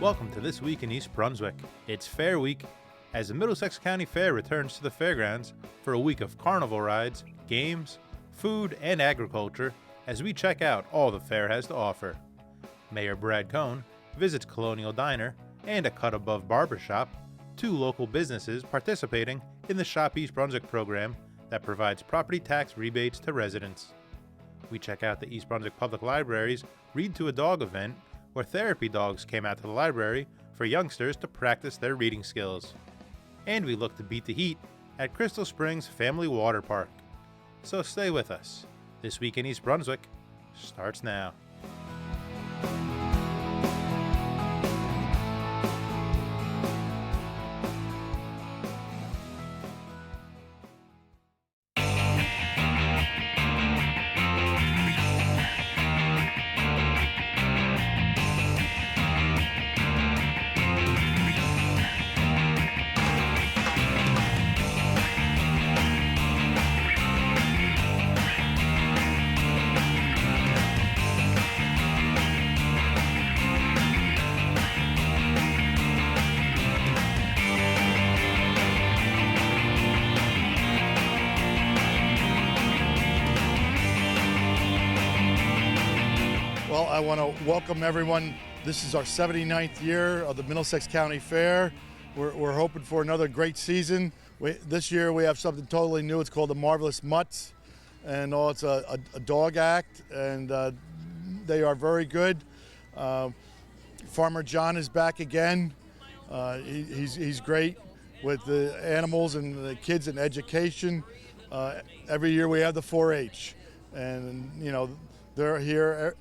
Welcome to This Week in East Brunswick. It's Fair Week as the Middlesex County Fair returns to the fairgrounds for a week of carnival rides, games, food, and agriculture as we check out all the fair has to offer. Mayor Brad Cohn visits Colonial Diner and A Cut Above Barbershop, two local businesses participating in the Shop East Brunswick program that provides property tax rebates to residents. We check out the East Brunswick Public Library's Read to a Dog event, where therapy dogs came out to the library for youngsters to practice their reading skills. And we look to beat the heat at Crystal Springs Family Water Park. So stay with us. This Week in East Brunswick starts now. Well, I want to welcome everyone. This is our 79th year of the Middlesex County Fair. We're hoping for another great season. This year we have something totally new. It's called the Marvelous Mutts, and it's a dog act, and they are very good. Farmer John is back again. He's great with the animals and the kids and education. Every year we have the 4-H, and you know, they're here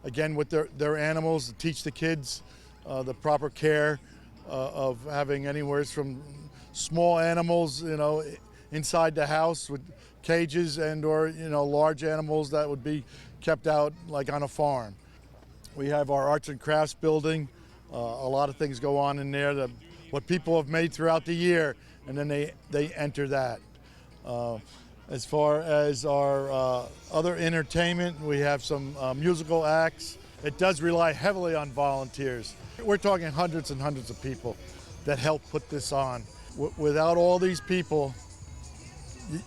again with their animals to teach the kids the proper care of having anywhere from small animals, you know, inside the house with cages, and or large animals that would be kept out like on a farm. We have our arts and crafts building. A lot of things go on in there, what people have made throughout the year, and then they enter that. As far as our other entertainment, we have some musical acts. It does rely heavily on volunteers. We're talking hundreds and hundreds of people that help put this on. Without all these people,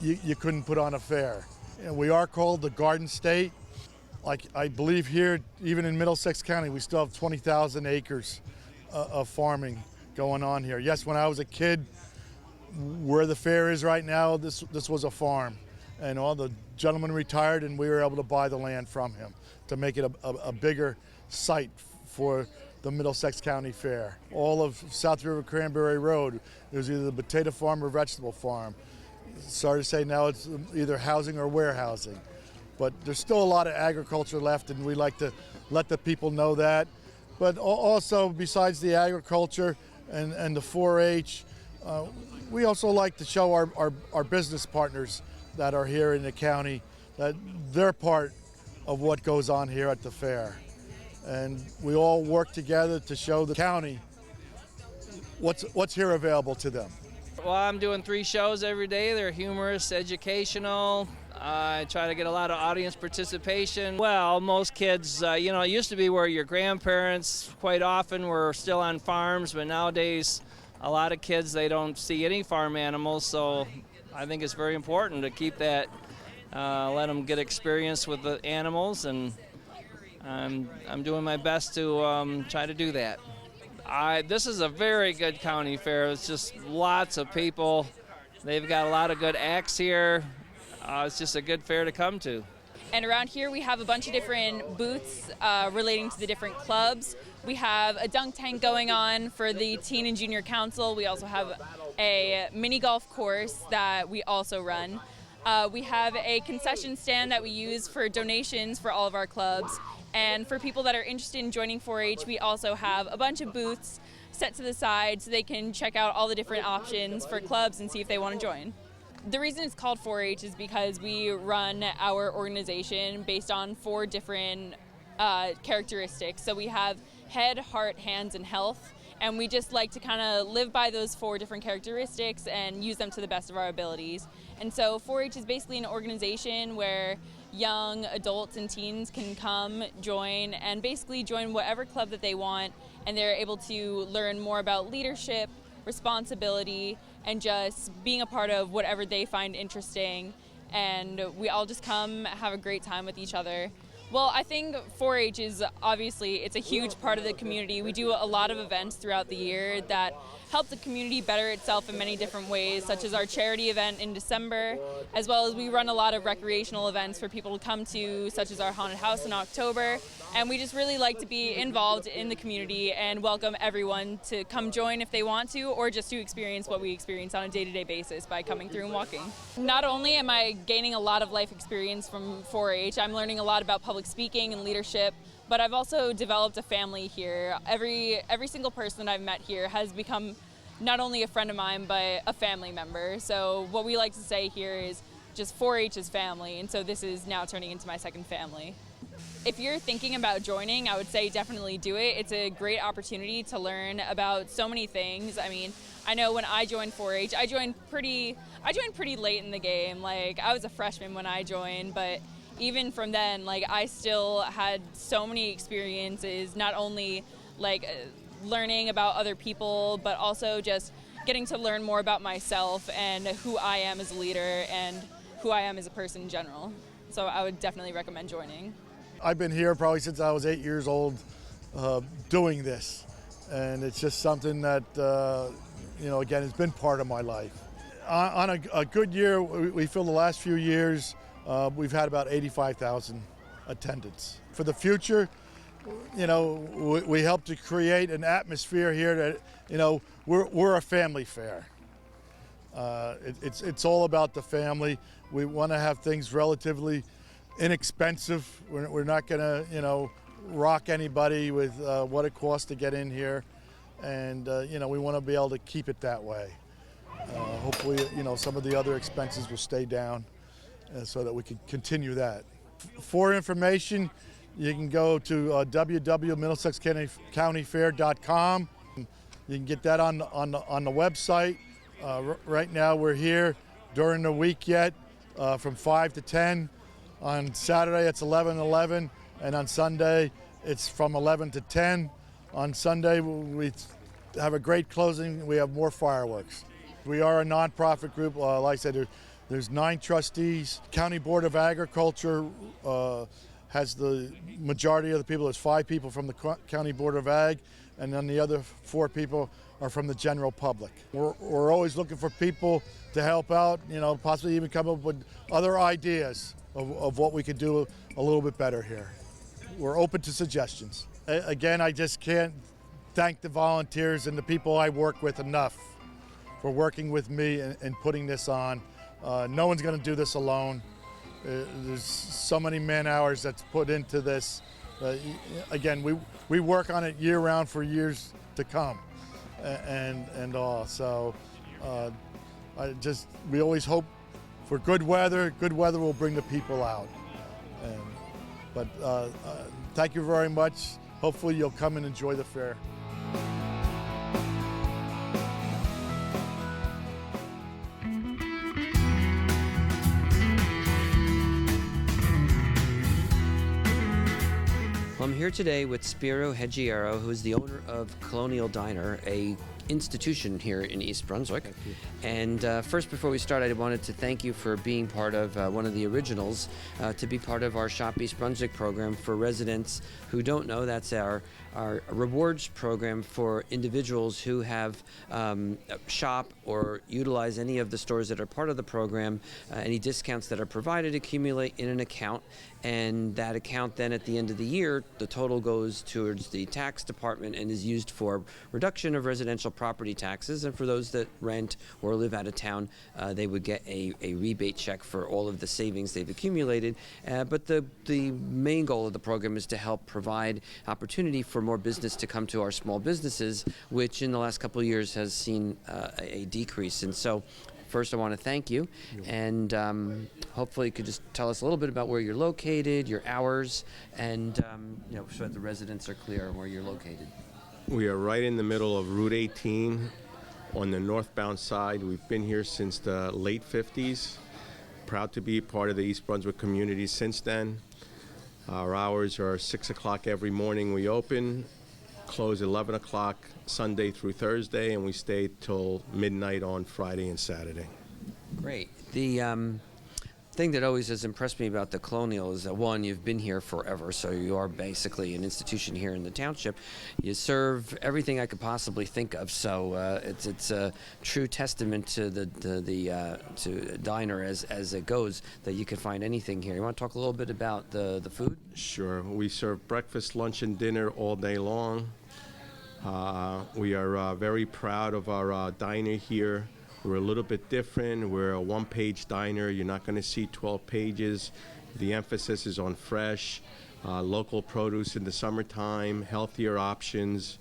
you couldn't put on a fair. And we are called the Garden State. Like I believe here, even in Middlesex County, we still have 20,000 acres of farming going on here. Yes, when I was a kid, where the fair is right now, this was a farm, and all the gentlemen retired, and we were able to buy the land from him to make it a bigger site for the Middlesex County Fair. All of South River Cranberry Road, it was either the potato farm or vegetable farm. Sorry to say now it's either housing or warehousing, but there's still a lot of agriculture left, and we like to let the people know that. But also, besides the agriculture and the 4-H, we also like to show our business partners that are here in the county that they're part of what goes on here at the fair. And we all work together to show the county what's here available to them. Well, I'm doing 3 shows every day. They're humorous, educational. I try to get a lot of audience participation. Well, most kids, it used to be where your grandparents quite often were still on farms, but nowadays a lot of kids, they don't see any farm animals, so I think it's very important to keep that, let them get experience with the animals, and I'm doing my best to try to do that. This is a very good county fair. It's just lots of people. They've got a lot of good acts here. It's just a good fair to come to. And around here we have a bunch of different booths relating to the different clubs. We have a dunk tank going on for the Teen and Junior Council. We also have a mini golf course that we also run. We have a concession stand that we use for donations for all of our clubs. And for people that are interested in joining 4-H, we also have a bunch of booths set to the side so they can check out all the different options for clubs and see if they want to join. The reason it's called 4-H is because we run our organization based on 4 different characteristics. So we have head, heart, hands, and health. And we just like to kind of live by those 4 different characteristics and use them to the best of our abilities. And so 4-H is basically an organization where young adults and teens can come, join, and basically join whatever club that they want and they're able to learn more about leadership, responsibility, and just being a part of whatever they find interesting. And we all just come have a great time with each other. Well, I think 4-H is obviously, it's a huge part of the community. We do a lot of events throughout the year that help the community better itself in many different ways, such as our charity event in December, as well as we run a lot of recreational events for people to come to, such as our haunted house in October. And we just really like to be involved in the community and welcome everyone to come join if they want to, or just to experience what we experience on a day-to-day basis by coming through and walking. Not only am I gaining a lot of life experience from 4-H, I'm learning a lot about public speaking and leadership, but I've also developed a family here. Every single person that I've met here has become not only a friend of mine, but a family member. So what we like to say here is just 4-H is family, and so this is now turning into my second family. If you're thinking about joining, I would say definitely do it. It's a great opportunity to learn about so many things. I mean, I know when I joined 4-H, I joined pretty late in the game. Like, I was a freshman when I joined, but even from then, like, I still had so many experiences, not only like learning about other people, but also just getting to learn more about myself and who I am as a leader and who I am as a person in general. So I would definitely recommend joining. I've been here probably since I was 8 years old doing this, and it's just something that, again, it's been part of my life. On a good year, we feel the last few years, we've had about 85,000 attendance. For the future, we help to create an atmosphere here that, we're a family fair. It's all about the family. We want to have things relatively inexpensive. We're not going to, rock anybody with what it costs to get in here. And, we want to be able to keep it that way. Hopefully, some of the other expenses will stay down so that we can continue that. For information, you can go to www.middlesexcountyfair.com. You can get that on the website. Right now we're here during the week yet from 5 to 10. On Saturday it's 11 to 11, and on Sunday it's from 11 to 10. On Sunday we have a great closing. We have more fireworks. We are a nonprofit group. Like I said, there's 9 trustees. County Board of Agriculture has the majority of the people. There's 5 people from the County Board of Ag, and then the other 4 people are from the general public. We're always looking for people to help out, possibly even come up with other ideas of what we could do a little bit better here. We're open to suggestions. Again, I just can't thank the volunteers and the people I work with enough for working with me and putting this on. No one's going to do this alone. There's so many man hours that's put into this. Again, we work on it year round for years to come, and all. So we always hope for good weather. Good weather will bring the people out. But thank you very much. Hopefully you'll come and enjoy the fair. I'm here today with Spiro Hegiero, who is the owner of Colonial Diner, a institution here in East Brunswick. And first, before we start, I wanted to thank you for being part of one of the originals, to be part of our Shop East Brunswick program for residents who don't know. That's our rewards program for individuals who have shop or utilize any of the stores that are part of the program. Any discounts that are provided accumulate in an account, and that account then at the end of the year, the total goes towards the tax department and is used for reduction of residential property taxes. And for those that rent or live out of town, they would get a rebate check for all of the savings they've accumulated. But the main goal of the program is to help provide opportunity for more business to come to our small businesses, which in the last couple of years has seen a decrease. And so first, I want to thank you, and hopefully you could just tell us a little bit about where you're located, your hours, and so that the residents are clear on where you're located. We are right in the middle of Route 18 on the northbound side. We've been here since the late 50s. Proud to be part of the East Brunswick community since then. Our hours are 6 o'clock every morning we open, close 11 o'clock Sunday through Thursday, and we stay till midnight on Friday and Saturday. Great. The thing that always has impressed me about the Colonial is that, one, you've been here forever, so you are basically an institution here in the township. You serve everything I could possibly think of, so it's a true testament to to diner as it goes, that you can find anything here. You want to talk a little bit about the food? Sure. We serve breakfast, lunch, and dinner all day long. We are very proud of our diner here. We're a little bit different. We're a one-page diner. You're not going to see 12 pages. The emphasis is on fresh, local produce in the summertime, healthier options.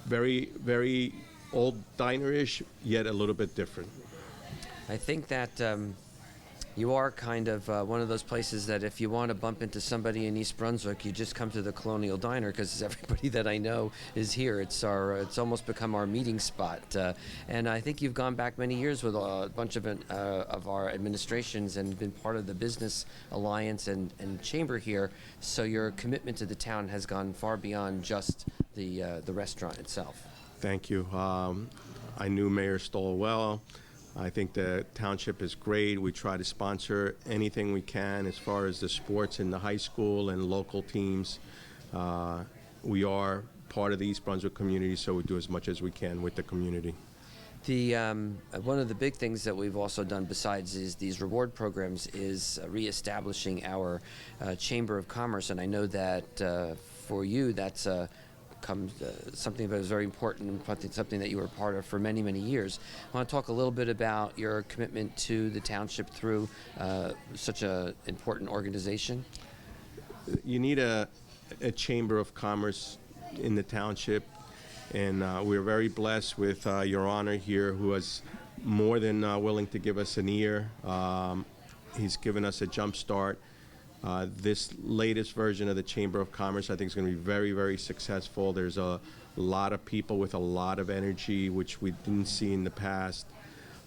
Very, very old diner-ish, yet a little bit different. I think that you are kind of one of those places that if you want to bump into somebody in East Brunswick, you just come to the Colonial Diner, because everybody that I know is here. It's almost become our meeting spot, and I think you've gone back many years with a bunch of our administrations and been part of the business alliance and chamber here. So your commitment to the town has gone far beyond just the restaurant itself. Thank you. I knew Mayor Stoll well. I think the township is great. We try to sponsor anything we can as far as the sports in the high school and local teams. We are part of the East Brunswick community, so we do as much as we can with the community. One of the big things that we've also done besides these reward programs is reestablishing our Chamber of Commerce, and I know that for you that's something that was very important and something that you were part of for many, many years. I want to talk a little bit about your commitment to the township through such an important organization. You need a Chamber of Commerce in the township, and we're very blessed with Your Honor here, who is more than willing to give us an ear. He's given us a jump start. This latest version of the Chamber of Commerce, I think, is going to be very, very successful. There's a lot of people with a lot of energy, which we didn't see in the past.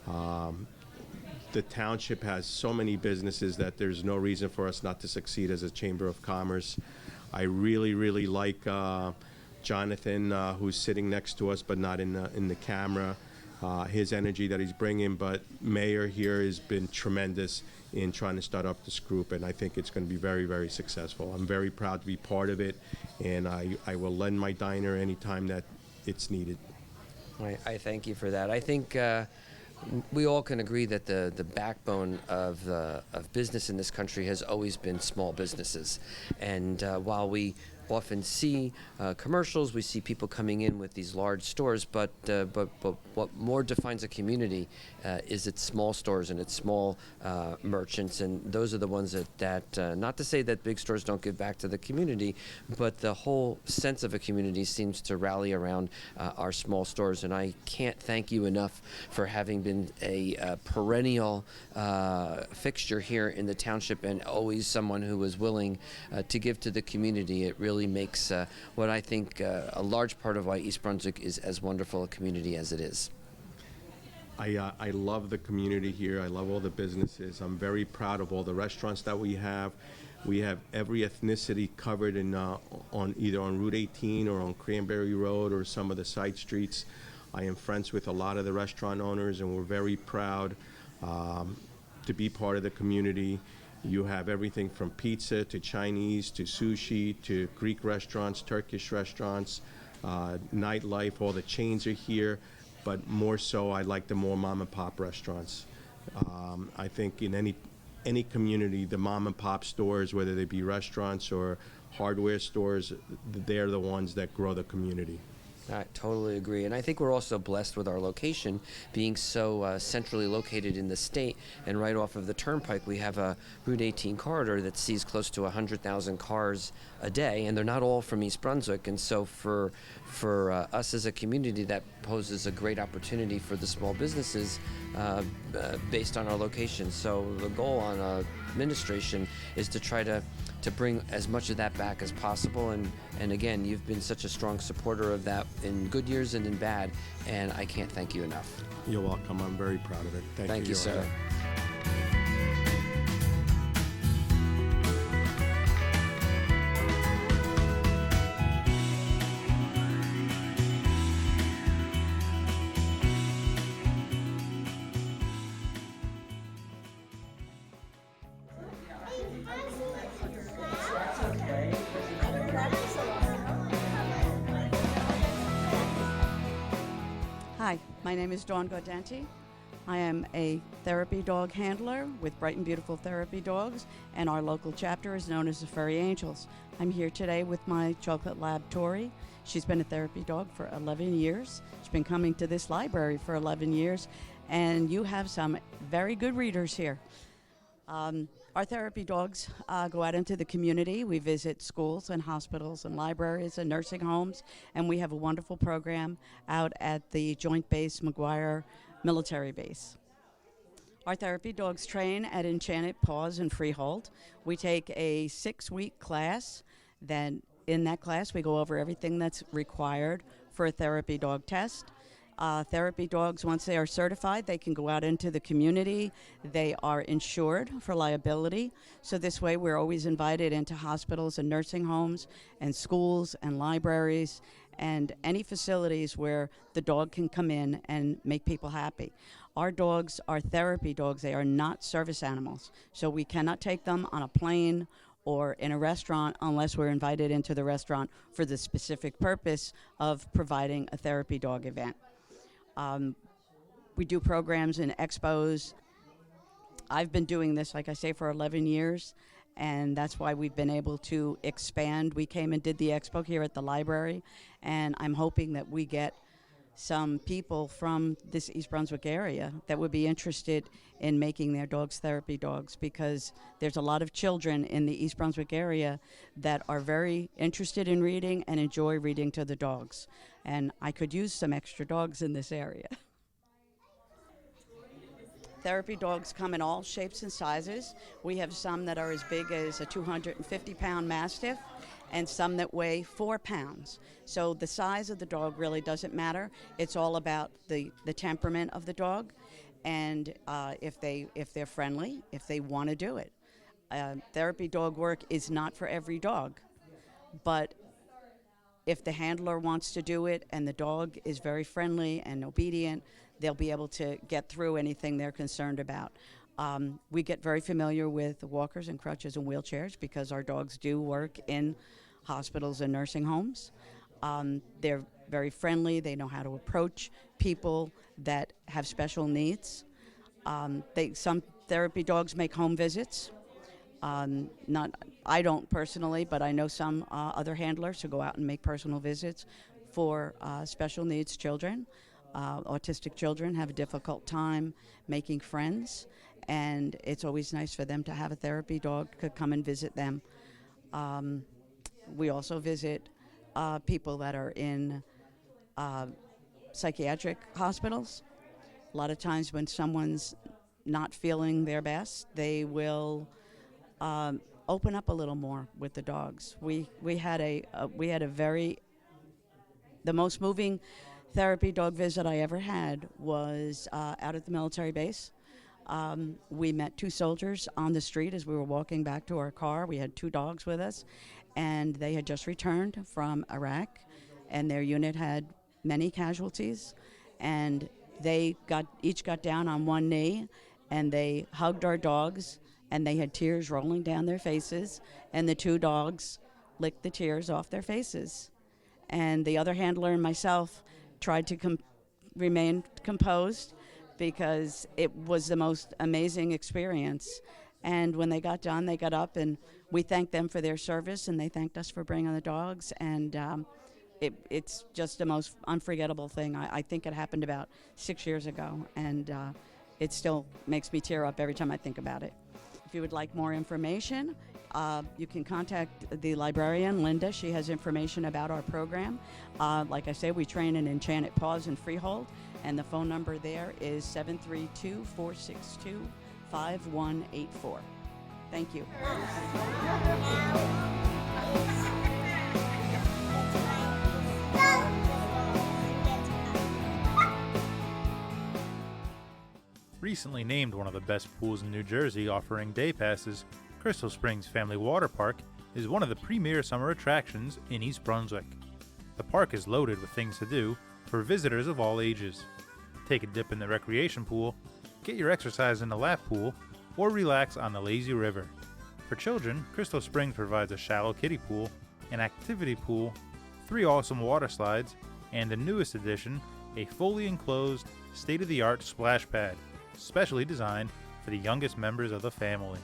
The township has so many businesses that there's no reason for us not to succeed as a Chamber of Commerce. I really, really like Jonathan, who's sitting next to us but not in the camera. His energy that he's bringing, but Mayor here has been tremendous in trying to start up this group, and I think it's going to be very, very successful. I'm very proud to be part of it, and I will lend my diner anytime that it's needed. I thank you for that. I think we all can agree that the backbone of business in this country has always been small businesses, and while we often see commercials, we see people coming in with these large stores, but what more defines a community is its small stores and its small merchants, and those are the ones that not to say that big stores don't give back to the community, but the whole sense of a community seems to rally around our small stores, and I can't thank you enough for having been a perennial fixture here in the township, and always someone who was willing to give to the community. It really makes what I think a large part of why East Brunswick is as wonderful a community as it is. I love the community here. I love all the businesses. I'm very proud of all the restaurants that we have. We have every ethnicity covered in either on Route 18 or on Cranberry Road or some of the side streets. I am friends with a lot of the restaurant owners, and we're very proud to be part of the community. You have everything from pizza to Chinese to sushi to Greek restaurants, Turkish restaurants, nightlife. All the chains are here, but more so I like the more mom and pop restaurants. I think in any community, the mom and pop stores, whether they be restaurants or hardware stores, they're the ones that grow the community. I totally agree, and I think we're also blessed with our location being so centrally located in the state, and right off of the turnpike we have a Route 18 corridor that sees close to 100,000 cars a day, and they're not all from East Brunswick, and so for us as a community, that poses a great opportunity for the small businesses based on our location. So the goal on administration is to try to bring as much of that back as possible, and again, you've been such a strong supporter of that in good years and in bad, and I can't thank you enough. You're welcome. I'm very proud of it. Thank you, sir. Hi, my name is Dawn Gaudenti. I am a therapy dog handler with Bright and Beautiful Therapy Dogs, and our local chapter is known as the Furry Angels. I'm here today with my chocolate lab, Tori. She's been a therapy dog for 11 years. She's been coming to this library for 11 years, and you have some very good readers here. Our therapy dogs go out into the community. We visit schools and hospitals and libraries and nursing homes, and we have a wonderful program out at the Joint Base McGuire Military Base. Our therapy dogs train at Enchanted Paws in Freehold. We take a 6-week class. Then in that class, we go over everything that's required for a therapy dog test. Therapy dogs, once they are certified, they can go out into the community. They are insured for liability. So this way, we're always invited into hospitals and nursing homes and schools and libraries and any facilities where the dog can come in and make people happy. Our dogs are therapy dogs. They are not service animals. So we cannot take them on a plane or in a restaurant unless we're invited into the restaurant for the specific purpose of providing a therapy dog event. We do programs and expos. I've been doing this, like I say, for 11 years, and that's why we've been able to expand. We came and did the expo here at the library, and I'm hoping that we get some people from this East Brunswick area that would be interested in making their dogs therapy dogs, because there's a lot of children in the East Brunswick area that are very interested in reading and enjoy reading to the dogs. And I could use some extra dogs in this area. Therapy dogs come in all shapes and sizes. We have some that are as big as a 250-pound Mastiff and some that weigh 4 pounds. So the size of the dog really doesn't matter. It's all about the temperament of the dog and if they're friendly, if they want to do it. Therapy dog work is not for every dog, but if the handler wants to do it and the dog is very friendly and obedient, they'll be able to get through anything they're concerned about. We get very familiar with walkers and crutches and wheelchairs because our dogs do work in hospitals and nursing homes. They're very friendly. They know how to approach people that have special needs. Some therapy dogs make home visits. I don't personally, but I know some other handlers who go out and make personal visits for special needs children. Autistic children have a difficult time making friends, and it's always nice for them to have a therapy dog to come and visit them. We also visit people that are in psychiatric hospitals. A lot of times when someone's not feeling their best, they will open up a little more with the dogs. We had the most moving therapy dog visit I ever had was out at the military base. We met 2 soldiers on the street as we were walking back to our car. We had 2 dogs with us, and they had just returned from Iraq, and their unit had many casualties, and they each got down on one knee, and they hugged our dogs, and they had tears rolling down their faces, and the 2 dogs licked the tears off their faces. And the other handler and myself tried to remain composed because it was the most amazing experience. And when they got done, they got up, and we thanked them for their service, and they thanked us for bringing the dogs. And it's just the most unforgettable thing. I think it happened about 6 years ago, and it still makes me tear up every time I think about it. If you would like more information, you can contact the librarian, Linda. She has information about our program. Like I say, we train in Enchanted Paws in Freehold, and the phone number there is 732-462-5184. Thank you. Recently named one of the best pools in New Jersey offering day passes, Crystal Springs Family Water Park is one of the premier summer attractions in East Brunswick. The park is loaded with things to do for visitors of all ages. Take a dip in the recreation pool, get your exercise in the lap pool, or relax on the lazy river. For children, Crystal Springs provides a shallow kiddie pool, an activity pool, 3 awesome water slides, and the newest addition, a fully enclosed, state-of-the-art splash pad, specially designed for the youngest members of the family.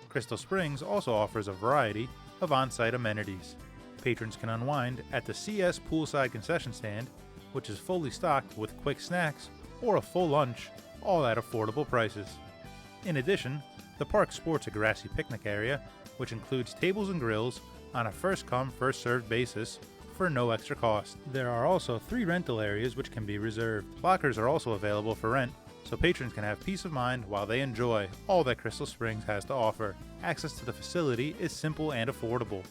Crystal Springs also offers a variety of on-site amenities. Patrons can unwind at the CS Poolside concession stand, which is fully stocked with quick snacks or a full lunch, all at affordable prices. In addition, the park sports a grassy picnic area, which includes tables and grills on a first-come, first-served basis for no extra cost. There are also 3 rental areas which can be reserved. Lockers are also available for rent, so patrons can have peace of mind while they enjoy all that Crystal Springs has to offer. Access to the facility is simple and affordable.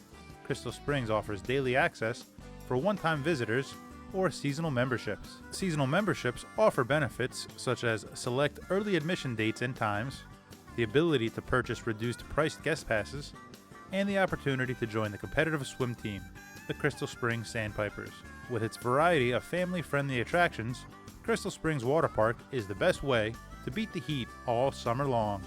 Crystal Springs offers daily access for one-time visitors or seasonal memberships. Seasonal memberships offer benefits such as select early admission dates and times, the ability to purchase reduced-priced guest passes, and the opportunity to join the competitive swim team, the Crystal Springs Sandpipers. With its variety of family-friendly attractions, Crystal Springs Water Park is the best way to beat the heat all summer long.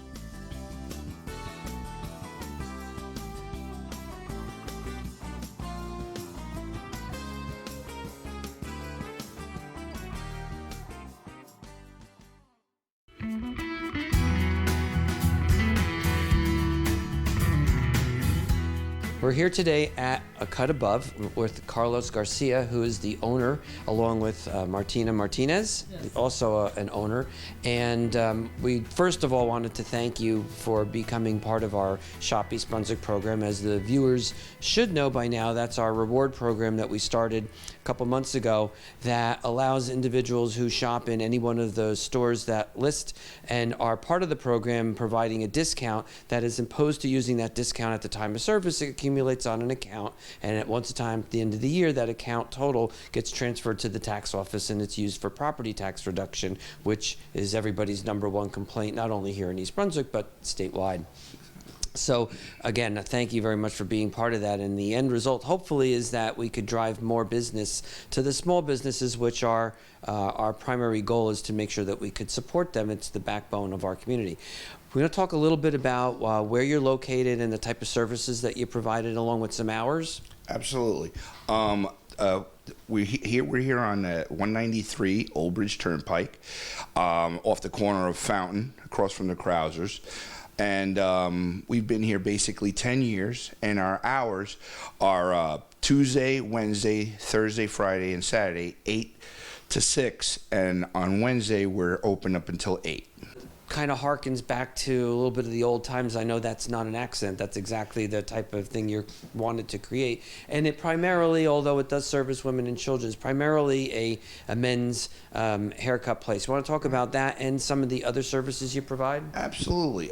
We're here today at A Cut Above with Carlos Garcia, who is the owner, along with Martina Martinez, also an owner. And we first of all wanted to thank you for becoming part of our Shop East Brunswick program. As the viewers should know by now, that's our reward program that we started a couple months ago that allows individuals who shop in any one of those stores that list and are part of the program providing a discount that is imposed to using that discount at the time of service. It accumulates on an account, and at once a time at the end of the year, that account total gets transferred to the tax office, and it's used for property tax reduction, which is everybody's #1 complaint, not only here in East Brunswick, but statewide. So again, thank you very much for being part of that. And the end result, hopefully, is that we could drive more business to the small businesses, which are our primary goal is to make sure that we could support them. It's the backbone of our community. We're going to talk a little bit about where you're located and the type of services that you provided, along with some hours. Absolutely. We're here on 193 Old Bridge Turnpike, off the corner of Fountain, across from the Krausers. And we've been here basically 10 years, and our hours are Tuesday, Wednesday, Thursday, Friday, and Saturday, 8 to 6. And on Wednesday, we're open up until 8. Kind of harkens back to a little bit of the old times. I know that's not an accident. That's exactly the type of thing you wanted to create. And it primarily, although it does service women and children, is primarily a men's haircut place. You want to talk about that and some of the other services you provide? Absolutely.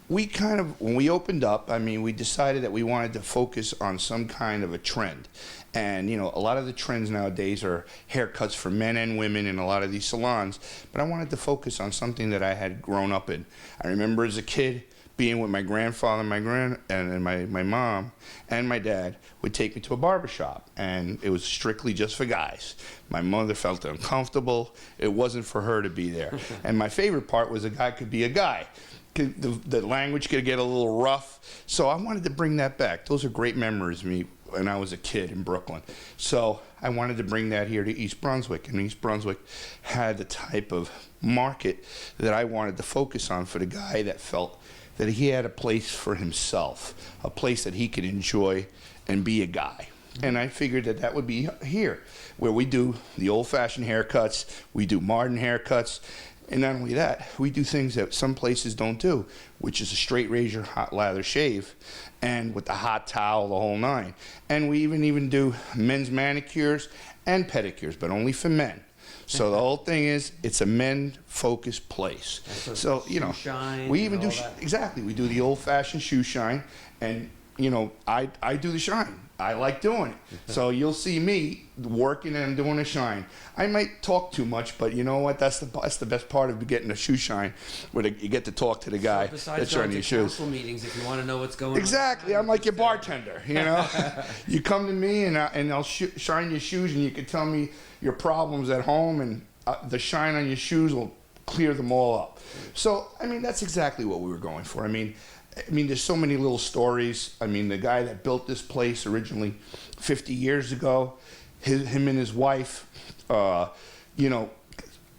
We kind of, when we opened up, I mean, we decided that we wanted to focus on some kind of a trend. And, you know, a lot of the trends nowadays are haircuts for men and women in a lot of these salons. But I wanted to focus on something that I had grown up in. I remember as a kid being with my grandfather and my mom and my dad would take me to a barbershop. And it was strictly just for guys. My mother felt uncomfortable. It wasn't for her to be there. And my favorite part was a guy could be a guy. The language could get a little rough. So I wanted to bring that back. Those are great memories of me when I was a kid in Brooklyn. So I wanted to bring that here to East Brunswick. And East Brunswick had the type of market that I wanted to focus on for the guy that felt that he had a place for himself, a place that he could enjoy and be a guy. And I figured that that would be here, where we do the old-fashioned haircuts, we do modern haircuts, and not only that, we do things that some places don't do, which is a straight razor, hot lather shave, and with the hot towel, the whole nine. And we even do men's manicures and pedicures, but only for men. So the whole thing is, it's a men-focused place. So, you know, we even do, exactly, we do the old-fashioned shoe shine, and, you know, I do the shine. I like doing it. So you'll see me working and doing a shine. I might talk too much, but you know what? That's the best part of getting a shoe shine, where you get to talk to the guy that's shining your shoes. Council meetings, if you want to know what's going on. Exactly. I'm like your bartender, you know? You come to me and I'll shine your shoes, and you can tell me your problems at home, and the shine on your shoes will clear them all up. So, I mean, that's exactly what we were going for. I mean, there's so many little stories. I mean, the guy that built this place originally 50 years ago, him and his wife,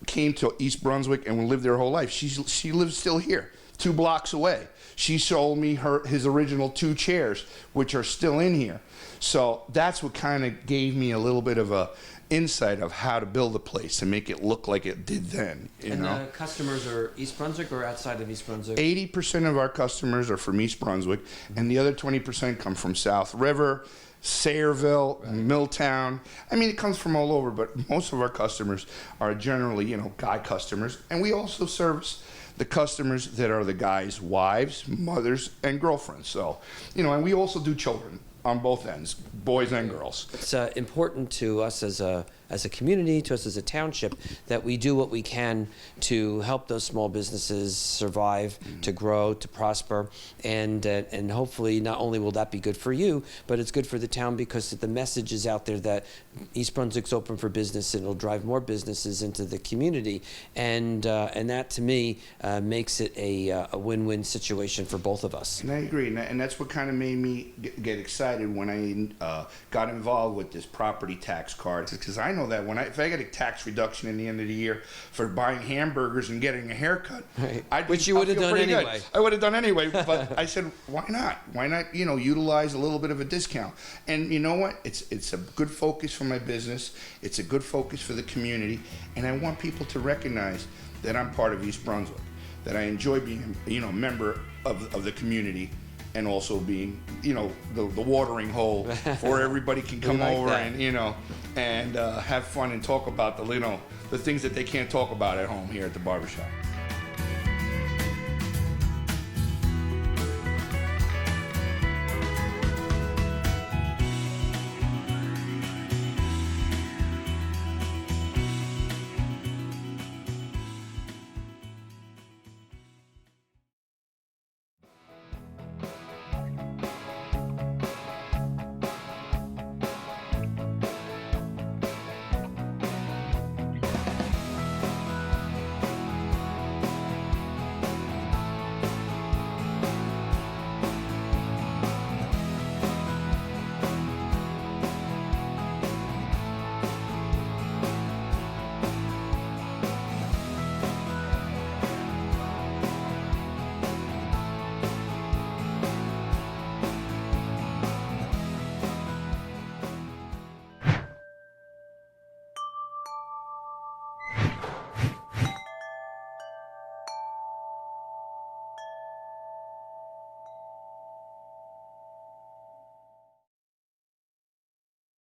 came to East Brunswick and lived their whole life. She lives still here, 2 blocks away. She sold me his original 2 chairs, which are still in here. So that's what kind of gave me a little bit of a insight of how to build a place and make it look like it did then. And the customers are East Brunswick or outside of East Brunswick? 80% of our customers are from East Brunswick, and the other 20% come from South River, Sayreville, Milltown. I mean, it comes from all over, but most of our customers are generally, guy customers. And we also service the customers that are the guys' wives, mothers, and girlfriends. So, and we also do children on both ends, boys and girls. It's important to us as a community, to us as a township, that we do what we can to help those small businesses survive, to grow, to prosper, and hopefully not only will that be good for you, but it's good for the town because the message is out there that East Brunswick's open for business and it'll drive more businesses into the community, and that to me makes it a win-win situation for both of us. And I agree, and that's what kind of made me get excited when I got involved with this property tax card, because I know that if I get a tax reduction in the end of the year for buying hamburgers and getting a haircut, right. Which you would have done anyway. Good. I would have done anyway, but I said, why not? Why not, utilize a little bit of a discount? And you know what? It's a good focus for my business. It's a good focus for the community, and I want people to recognize that I'm part of East Brunswick, that I enjoy being, a member of the community, and also being, the watering hole where everybody can come over and have fun and talk about the things that they can't talk about at home here at the barbershop.